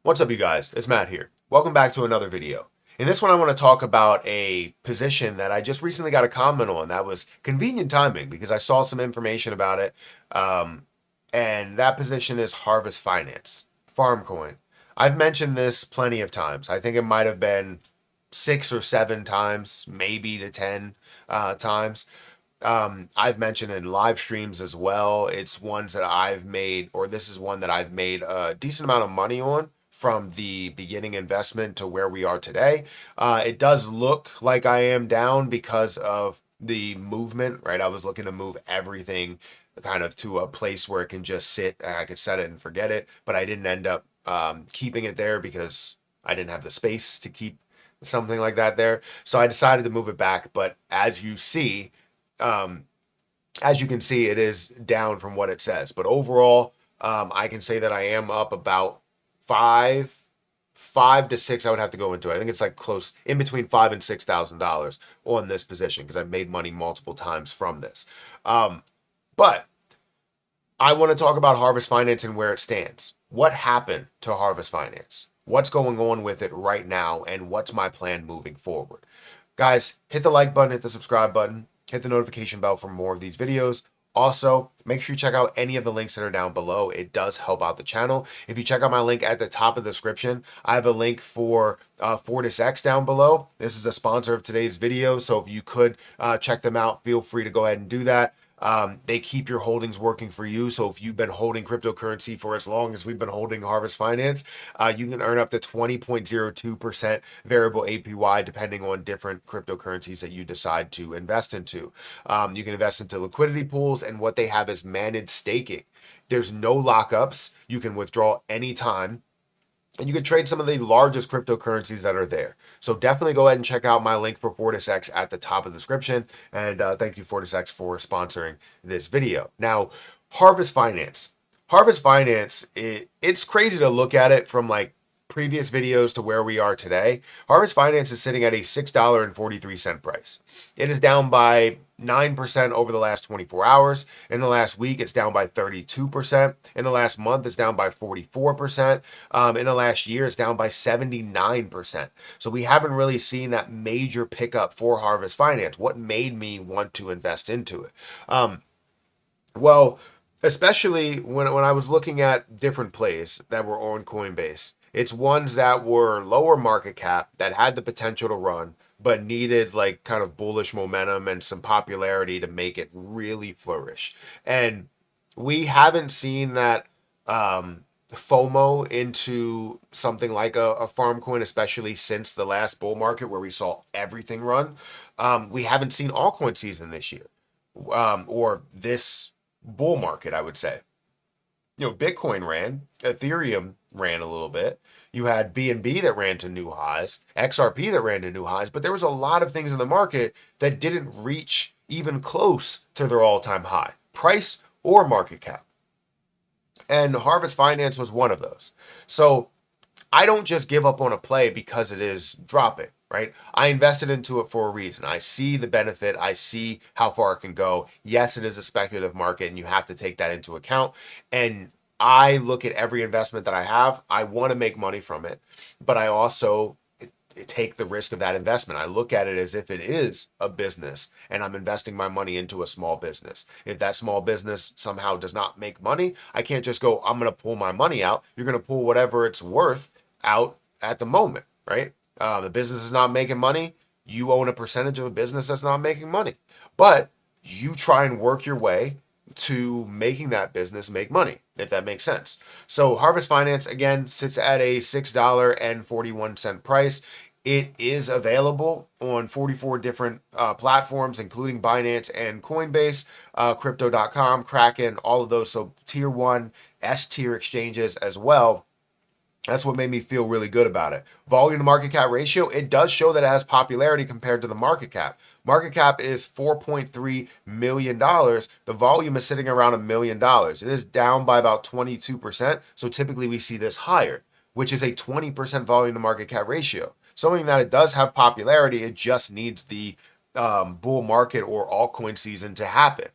What's up, you guys? It's Matt here. Welcome back to another video. In this one, I want to talk about a position that I just recently got a comment on. That was convenient timing because I saw some information about it. And that position is Harvest Finance, Farmcoin. I've mentioned this plenty of times. I think it might have been 6 or 7 times, maybe to 10 times. I've mentioned in live streams as well. It's ones that I've made, or this is one that I've made a decent amount of money on from the beginning investment to where we are today. It does look like I am down because of the movement, right? I was looking to move everything kind of to a place where it can just sit and I could set it and forget it, but I didn't end up keeping it there because I didn't have the space to keep something like that there. So I decided to move it back. But um, as you can see, it is down from what it says. But overall, I can say that I am up about five to six. I would have to go into it. I think it's like close in between $5,000 and $6,000 on this position because I've made money multiple times from this. But I want to talk about Harvest Finance and where it stands. What happened to Harvest Finance? What's going on with it right now? And what's my plan moving forward? Guys, hit the like button, hit the subscribe button, hit the notification bell for more of these videos. Also, make sure you check out any of the links that are down below. It does help out the channel. If you check out my link at the top of the description, I have a link for FortisX down below. This is a sponsor of today's video, so if you could check them out, feel free to go ahead and do that. They keep your holdings working for you. So if you've been holding cryptocurrency for as long as we've been holding Harvest Finance, you can earn up to 20.02% variable APY depending on different cryptocurrencies that you decide to invest into. You can invest into liquidity pools, and what they have is managed staking. There's no lockups. You can withdraw anytime. And you can trade some of the largest cryptocurrencies that are there. So definitely go ahead and check out my link for FortisX at the top of the description. And thank you, FortisX, for sponsoring this video. Now, Harvest Finance. Harvest Finance, it's crazy to look at it from like previous videos to where we are today. Harvest Finance is sitting at a $6.43 price. It is down by 9% over the last 24 hours. In the last week, it's down by 32%. In the last month, it's down by 44%. In the last year, it's down by 79%. So we haven't really seen that major pickup for Harvest Finance. What made me want to invest into it? Well, especially when I was looking at different plays that were on Coinbase, it's ones that were lower market cap that had the potential to run, but needed like kind of bullish momentum and some popularity to make it really flourish. And we haven't seen that FOMO into something like a farm coin, especially since the last bull market where we saw everything run. We haven't seen altcoin season this year, or this bull market, I would say. Bitcoin ran, Ethereum ran a little bit. You had BNB that ran to new highs, XRP that ran to new highs, but there was a lot of things in the market that didn't reach even close to their all-time high, price or market cap. And Harvest Finance was one of those. So I don't just give up on a play because it is dropping, right? I invested into it for a reason. I see the benefit. I see how far it can go. Yes, it is a speculative market, and you have to take that into account. And I look at every investment that I have. I want to make money from it, but I also take the risk of that investment. I look at it as if it is a business and I'm investing my money into a small business. If that small business somehow does not make money, I can't just go, I'm going to pull my money out. You're going to pull whatever it's worth out at the moment, right? The business is not making money. You own a percentage of a business that's not making money, but you try and work your way to making that business make money, if that makes sense. So Harvest Finance, again, sits at a $6.41 price. It is available on 44 different platforms, including Binance and Coinbase, Crypto.com, Kraken, all of those. So tier 1, S tier exchanges as well. That's what made me feel really good about it. Volume to market cap ratio, it does show that it has popularity compared to the market cap. Market cap is $4.3 million. The volume is sitting around $1 million. It is down by about 22%. So typically we see this higher, which is a 20% volume to market cap ratio. Showing that it does have popularity. It just needs the bull market or altcoin season to happen.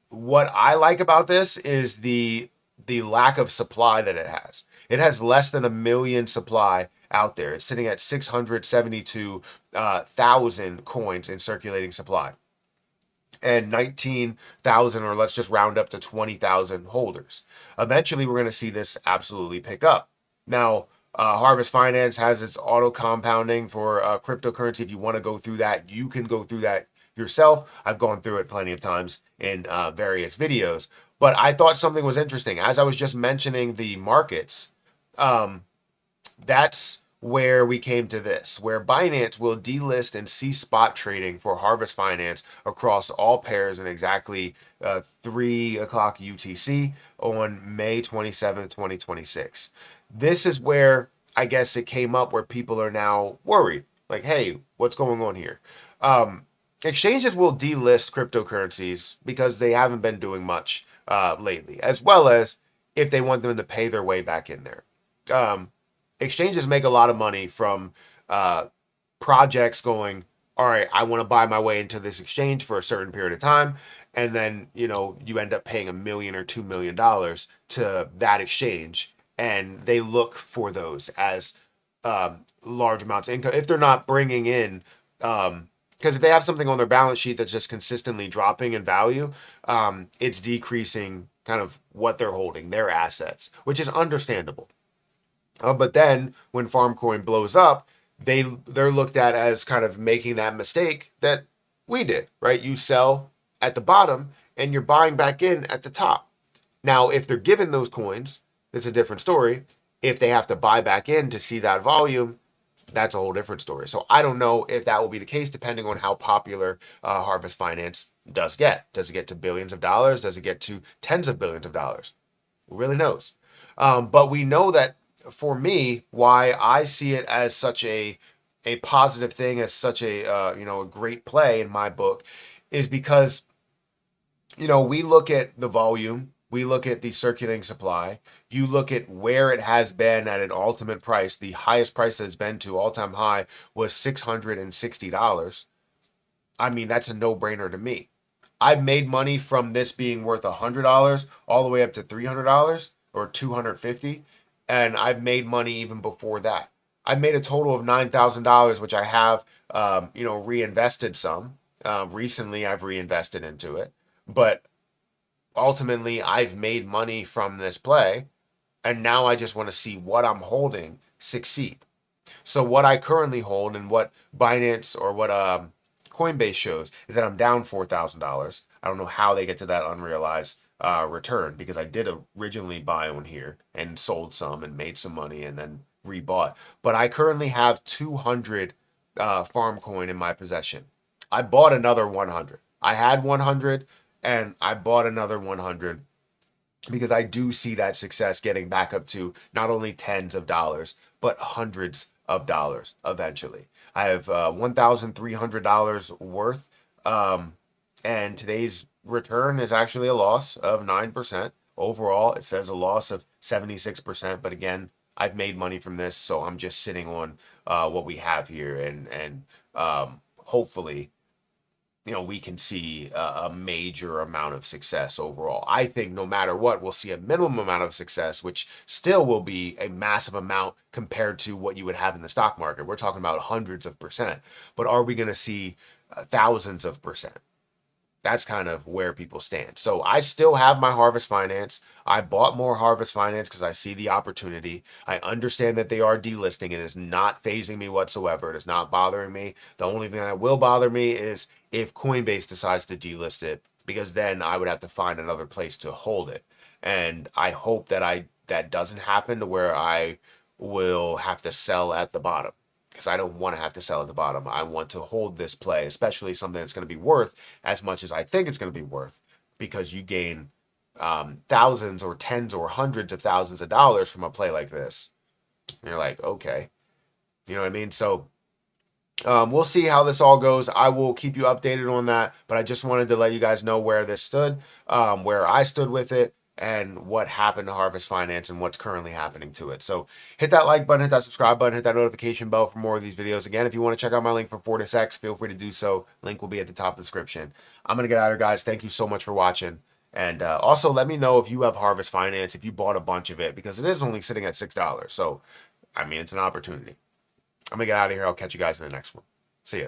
What I like about this is the lack of supply that it has. It has less than a million supply out there. It's sitting at 672,000 coins in circulating supply and 19,000, or let's just round up to 20,000 holders. Eventually, we're going to see this absolutely pick up. Now, Harvest Finance has its auto compounding for cryptocurrency. If you want to go through that, you can go through that yourself. I've gone through it plenty of times in various videos. But I thought something was interesting. As I was just mentioning the markets, that's where we came to this, where Binance will delist and cease spot trading for Harvest Finance across all pairs in exactly 3 o'clock UTC on May 27th, 2026. This is where I guess it came up where people are now worried. Like, hey, what's going on here? Exchanges will delist cryptocurrencies because they haven't been doing much lately, as well as if they want them to pay their way back in there. Exchanges make a lot of money from projects going, all right, I want to buy my way into this exchange for a certain period of time. And then, you end up paying $1 million or $2 million to that exchange. And they look for those as large amounts of income. If they're not bringing in, because if they have something on their balance sheet that's just consistently dropping in value, it's decreasing kind of what they're holding, their assets, which is understandable. But then when Farmcoin blows up, they're looked at as kind of making that mistake that we did, right? You sell at the bottom and you're buying back in at the top. Now, if they're given those coins, it's a different story. If they have to buy back in to see that volume, that's a whole different story. So I don't know if that will be the case, depending on how popular Harvest Finance does get. Does it get to billions of dollars? Does it get to tens of billions of dollars? Who really knows? But we know that for me, why I see it as such a positive thing, as such a great play in my book, is because we look at the volume, we look at the circulating supply, you look at where it has been at an ultimate price. The highest price that it's been to all-time high was $660. I mean, that's a no-brainer to me. I've made money from this being worth $100 all the way up to $300 or $250. And I've made money even before that. I've made a total of $9,000, which I have, reinvested some. Recently, I've reinvested into it. But ultimately, I've made money from this play. And now I just want to see what I'm holding succeed. So what I currently hold and what Binance or what Coinbase shows is that I'm down $4,000. I don't know how they get to that unrealized return, because I did originally buy one here and sold some and made some money and then rebought. But I currently have 200 farm coin in my possession. I bought another 100. I had 100 and I bought another 100 because I do see that success getting back up to not only tens of dollars, but hundreds of dollars eventually. I have $1,300 worth, and today's return is actually a loss of 9%. Overall, it says a loss of 76%. But again, I've made money from this, so I'm just sitting on what we have here, and hopefully, we can see a major amount of success overall. I think no matter what, we'll see a minimum amount of success, which still will be a massive amount compared to what you would have in the stock market. We're talking about hundreds of percent, but are we going to see thousands of percent? That's kind of where people stand. So I still have my Harvest Finance. I bought more Harvest Finance because I see the opportunity. I understand that they are delisting. It is not phasing me whatsoever. It is not bothering me. The only thing that will bother me is if Coinbase decides to delist it, because then I would have to find another place to hold it. And I hope that that doesn't happen, to where I will have to sell at the bottom, because I don't want to have to sell at the bottom. I want to hold this play, especially something that's going to be worth as much as I think it's going to be worth, because you gain thousands or tens or hundreds of thousands of dollars from a play like this. And you're like, okay. You know what I mean? So we'll see how this all goes. I will keep you updated on that, but I just wanted to let you guys know where this stood, where I stood with it, and what happened to Harvest Finance and what's currently happening to it. So hit that like button, hit that subscribe button, hit that notification bell for more of these videos. Again, if you want to check out my link for FortisX, feel free to do so. Link will be at the top of the description. I'm going to get out of here, guys. Thank you so much for watching, And also, let me know if you have Harvest Finance, if you bought a bunch of it, because it is only sitting at $6. So, I mean, it's an opportunity. I'm going to get out of here. I'll catch you guys in the next one. See ya.